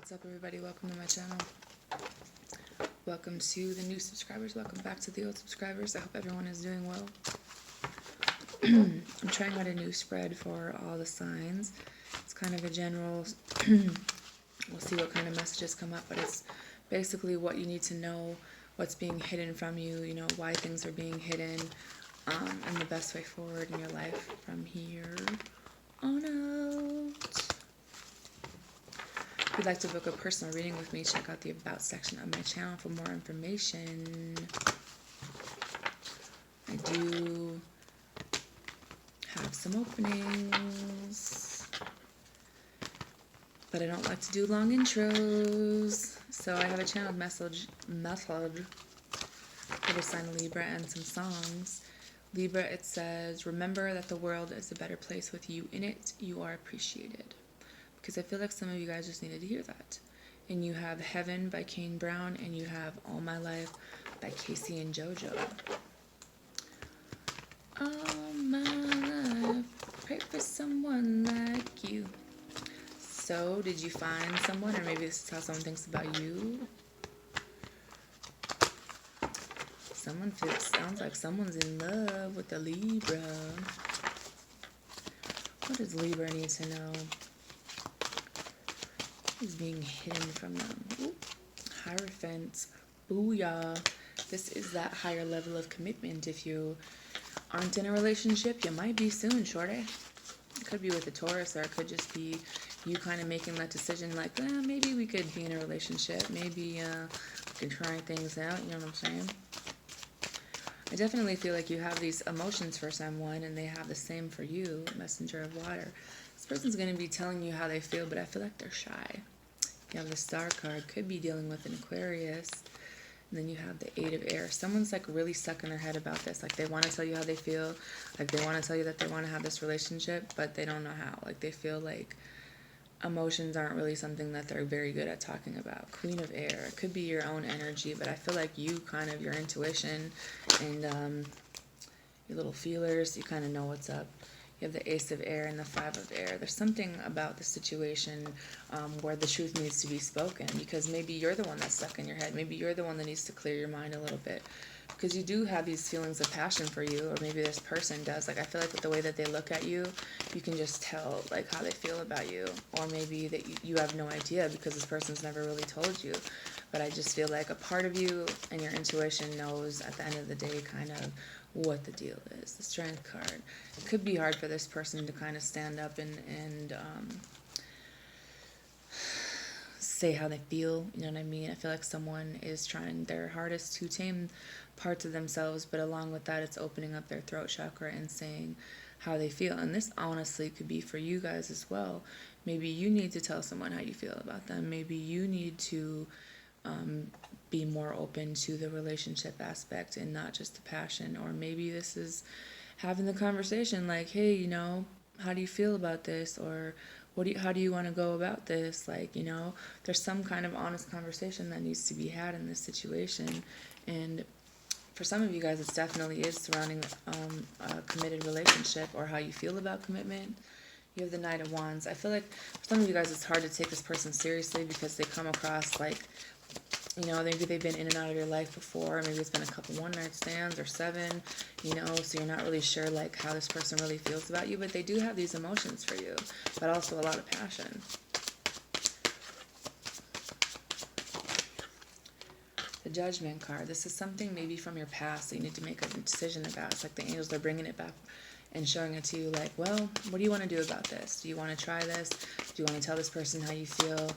What's up, everybody? Welcome to my channel. Welcome to the new subscribers. Welcome back to the old subscribers. I hope everyone is doing well. I'm trying out a new spread for all the signs. It's kind of a general, we'll see what kind of messages come up, but it's basically what you need to know, what's being hidden from you, you know, why things are being hidden, and the best way forward in your life from here on out. If you'd like to book a personal reading with me, check out the About section of my channel for more information. I do have some openings, but I don't like to do long intros. So I have a channel message for the sign Libra and some songs. Libra, it says, remember that the world is a better place with you in it. You are appreciated. Because I feel like some of you guys just needed to hear that. And you have Heaven by Kane Brown, and you have All My Life by Casey and JoJo. All my life, pray for someone like you. So, did you find someone, or maybe this is how someone thinks about you? Sounds like someone's in love with the Libra. What does Libra need to know? Is being hidden from them. Ooh. Hierophant. Booyah. This is that higher level of commitment. If you aren't in a relationship, you might be soon, shorty. It could be with a Taurus, or it could just be you kind of making that decision like, maybe we could be in a relationship. Maybe we could try things out. You know what I'm saying? I definitely feel like you have these emotions for someone, and they have the same for you. Messenger of water. This person's going to be telling you how they feel, but I feel like they're shy. You have the Star card, could be dealing with an Aquarius. And then you have the Eight of Air. Someone's like really stuck in their head about this. Like they want to tell you how they feel. Like they want to tell you that they want to have this relationship, but they don't know how. Like they feel like emotions aren't really something that they're very good at talking about. Queen of Air. It could be your own energy, but I feel like you kind of, your intuition and your little feelers, you kind of know what's up. You have the Ace of Air and the Five of Air. There's something about the situation where the truth needs to be spoken, because maybe you're the one that's stuck in your head. Maybe you're the one that needs to clear your mind a little bit, because you do have these feelings of passion for you, or maybe this person does. Like I feel like with the way that they look at you, you can just tell like how they feel about you, or maybe that you have no idea because this person's never really told you. But I just feel like a part of you and your intuition knows at the end of the day kind of what the deal is. The Strength card. It could be hard for this person to kind of stand up and say how they feel. You know what I mean? I feel like someone is trying their hardest to tame parts of themselves, but along with that, it's opening up their throat chakra and saying how they feel. And this honestly could be for you guys as well. Maybe you need to tell someone how you feel about them. Maybe you need to be more open to the relationship aspect and not just the passion. Or maybe this is having the conversation like, hey, you know, how do you feel about this? Or how do you want to go about this? Like, you know, there's some kind of honest conversation that needs to be had in this situation. And for some of you guys, it definitely is surrounding a committed relationship, or how you feel about commitment. You have the Knight of Wands. I feel like for some of you guys, it's hard to take this person seriously because they come across like, you know, maybe they've been in and out of your life before. Maybe it's been a couple one-night stands or 7, you know, so you're not really sure, like, how this person really feels about you. But they do have these emotions for you, but also a lot of passion. The Judgment card. This is something maybe from your past that you need to make a decision about. It's like the angels are bringing it back and showing it to you like, well, what do you want to do about this? Do you want to try this? Do you want to tell this person how you feel?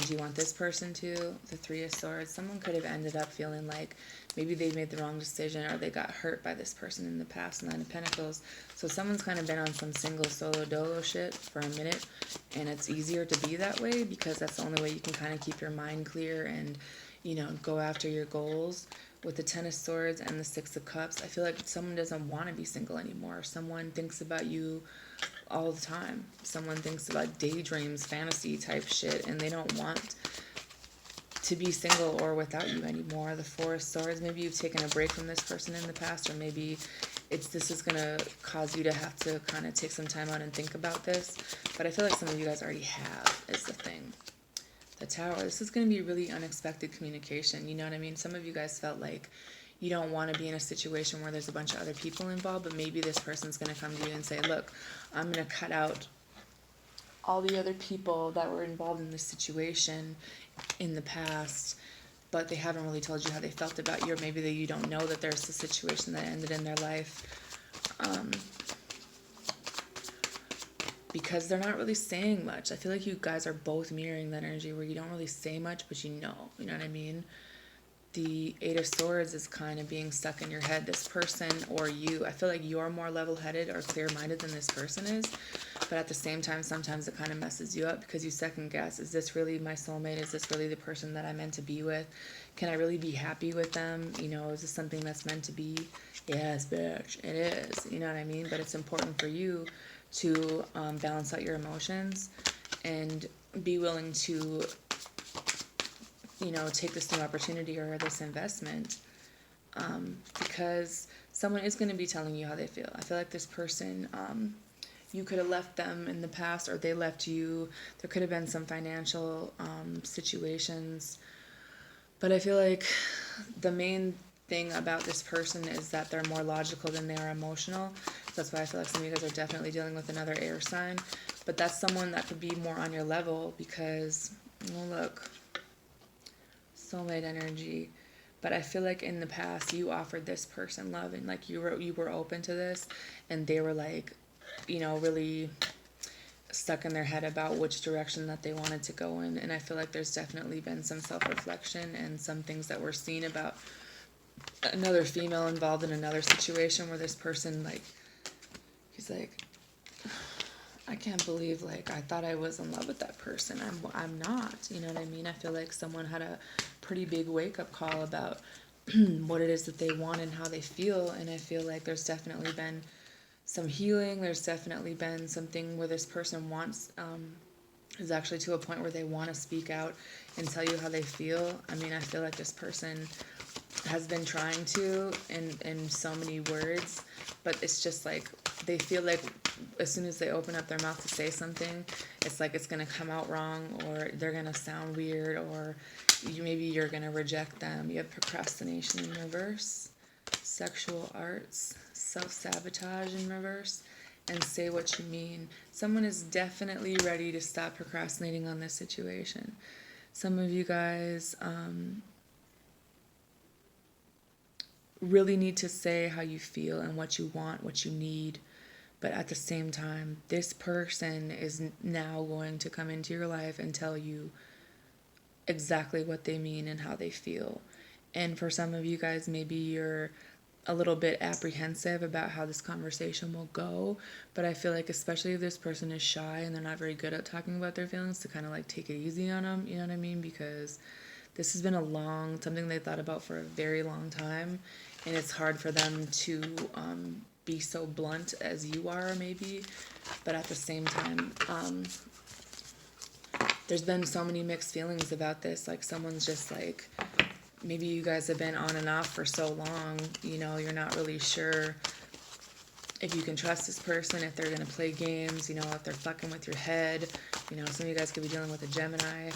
Do you want this person to? The Three of Swords. Someone could have ended up feeling like maybe they made the wrong decision, or they got hurt by this person in the past. Nine of Pentacles. So someone's kind of been on some single solo dolo shit for a minute, and it's easier to be that way because that's the only way you can kind of keep your mind clear and, you know, go after your goals. With the Ten of Swords and the Six of Cups, I feel like someone doesn't want to be single anymore. Someone thinks about you all the time. Someone thinks about daydreams, fantasy type shit, and they don't want to be single or without you anymore. The Four of Swords, maybe you've taken a break from this person in the past, or maybe this is going to cause you to have to kind of take some time out and think about this. But I feel like some of you guys already have, is the thing. the Tower. This is going to be really unexpected communication. You know what I mean? Some of you guys felt like you don't want to be in a situation where there's a bunch of other people involved, but maybe this person's going to come to you and say, look, I'm going to cut out all the other people that were involved in this situation in the past, but they haven't really told you how they felt about you, or maybe that you don't know that there's a situation that ended in their life. Because they're not really saying much. I feel like you guys are both mirroring that energy where you don't really say much, but you know what I mean? The Eight of Swords is kind of being stuck in your head. This person or you, I feel like you're more level-headed or clear-minded than this person is, but at the same time, sometimes it kind of messes you up because you second guess, is this really my soulmate? Is this really the person that I'm meant to be with? Can I really be happy with them? You know, is this something that's meant to be? Yes, bitch, it is. You know what I mean? But it's important for you to balance out your emotions and be willing to, you know, take this new opportunity or this investment, because someone is going to be telling you how they feel. I feel like this person, you could have left them in the past, or they left you. There could have been some financial situations, but I feel like the main thing about this person is that they're more logical than they are emotional. That's why I feel like some of you guys are definitely dealing with another air sign, but that's someone that could be more on your level because, well, look, soulmate energy. But I feel like in the past you offered this person love, and like you were open to this, and they were like, you know, really stuck in their head about which direction that they wanted to go in. And I feel like there's definitely been some self-reflection and some things that were seen about another female involved in another situation where this person, like, he's like, I can't believe, like, I thought I was in love with that person. I'm not, you know what I mean? I feel like someone had a pretty big wake-up call about what it is that they want and how they feel, and I feel like there's definitely been some healing. There's definitely been something where this person wants, is actually to a point where they want to speak out and tell you how they feel. I mean, I feel like this person has been trying to in so many words, but it's just like they feel like as soon as they open up their mouth to say something, it's like it's going to come out wrong, or they're going to sound weird, or maybe you're going to reject them. You have procrastination in reverse, sexual arts, self-sabotage in reverse, and say what you mean. Someone is definitely ready to stop procrastinating on this situation. Some of you guys really need to say how you feel and what you want, what you need. But at the same time, this person is now going to come into your life and tell you exactly what they mean and how they feel. And for some of you guys, maybe you're a little bit apprehensive about how this conversation will go, but I feel like especially if this person is shy and they're not very good at talking about their feelings, to kind of like take it easy on them, you know what I mean? Because this has been something they thought about for a very long time, and it's hard for them to be so blunt as you are, maybe. But at the same time, there's been so many mixed feelings about this. Like, someone's just like, maybe you guys have been on and off for so long, you know, you're not really sure if you can trust this person, if they're going to play games, you know, if they're fucking with your head. You know, some of you guys could be dealing with a Gemini.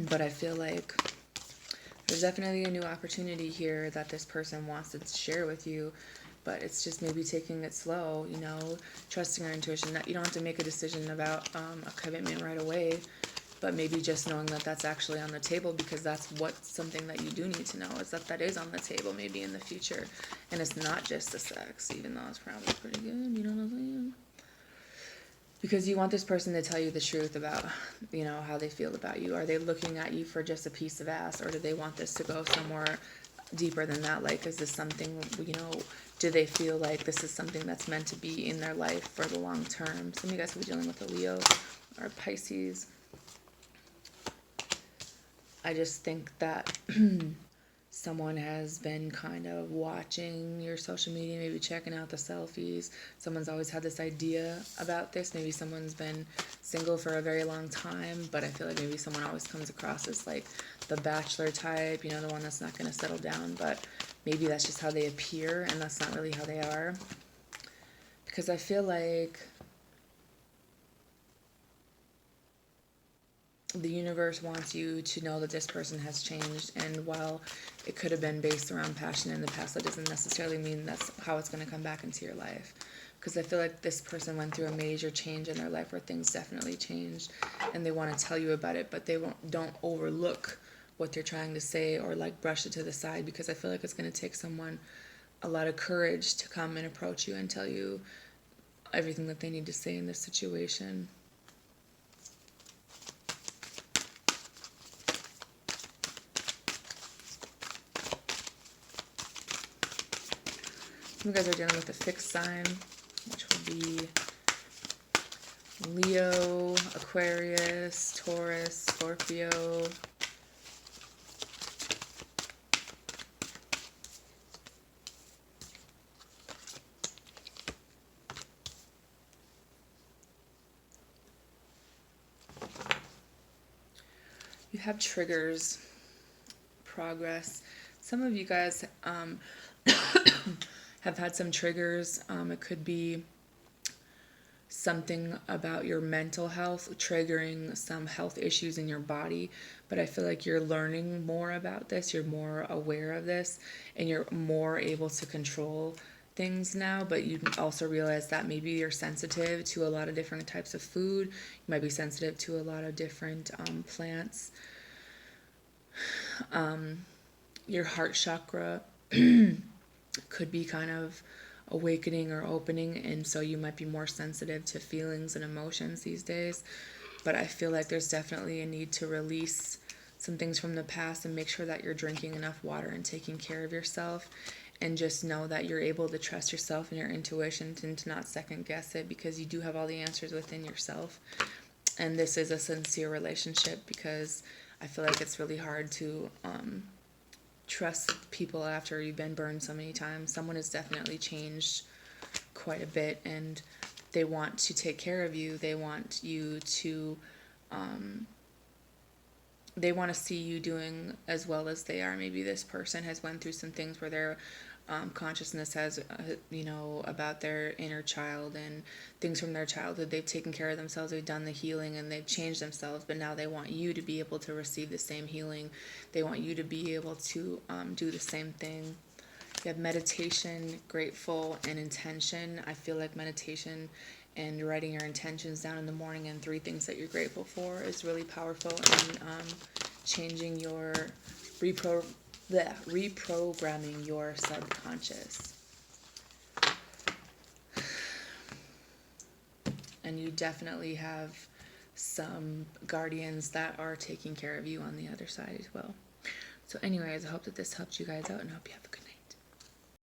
But I feel like there's definitely a new opportunity here that this person wants to share with you, but it's just maybe taking it slow, you know, trusting your intuition. That you don't have to make a decision about a commitment right away, but maybe just knowing that that's actually on the table, because that's something that you do need to know, is that is on the table maybe in the future, and it's not just the sex, even though it's probably pretty good, you know what I'm saying? Because you want this person to tell you the truth about, you know, how they feel about you. Are they looking at you for just a piece of ass, or do they want this to go somewhere deeper than that? Like, is this something, you know, do they feel like this is something that's meant to be in their life for the long term? Some of you guys will be dealing with a Leo or Pisces. I just think that someone has been kind of watching your social media, maybe checking out the selfies. Someone's always had this idea about this. Maybe someone's been single for a very long time, but I feel like maybe someone always comes across as like the bachelor type, you know, the one that's not going to settle down, but maybe that's just how they appear and that's not really how they are. Because I feel like the universe wants you to know that this person has changed, and while it could have been based around passion in the past, that doesn't necessarily mean that's how it's going to come back into your life. Because I feel like this person went through a major change in their life where things definitely changed, and they want to tell you about it, but they don't overlook what they're trying to say or like brush it to the side, because I feel like it's going to take someone a lot of courage to come and approach you and tell you everything that they need to say in this situation. You guys are dealing with a fixed sign, which will be Leo, Aquarius, Taurus, Scorpio. You have triggers, progress. Some of you guys have had some triggers. It could be something about your mental health triggering some health issues in your body, but I feel like you're learning more about this, you're more aware of this, and you're more able to control things now. But you also realize that maybe you're sensitive to a lot of different types of food. You might be sensitive to a lot of different plants. Your heart chakra could be kind of awakening or opening, and so you might be more sensitive to feelings and emotions these days. But I feel like there's definitely a need to release some things from the past and make sure that you're drinking enough water and taking care of yourself, and just know that you're able to trust yourself and your intuition and to not second guess it, because you do have all the answers within yourself. And this is a sincere relationship, because I feel like it's really hard to trust people after you've been burned so many times. Someone has definitely changed quite a bit, and they want to take care of you. They want you to they want to see you doing as well as they are. Maybe this person has went through some things where their consciousness has, about their inner child and things from their childhood. They've taken care of themselves, they've done the healing, and they've changed themselves, but now they want you to be able to receive the same healing. They want you to be able to do the same thing. You have meditation, grateful, and intention. I feel like meditation and writing your intentions down in the morning and 3 things that you're grateful for is really powerful in changing your reprogramming your subconscious. And you definitely have some guardians that are taking care of you on the other side as well. So anyways, I hope that this helped you guys out, and I hope you have a good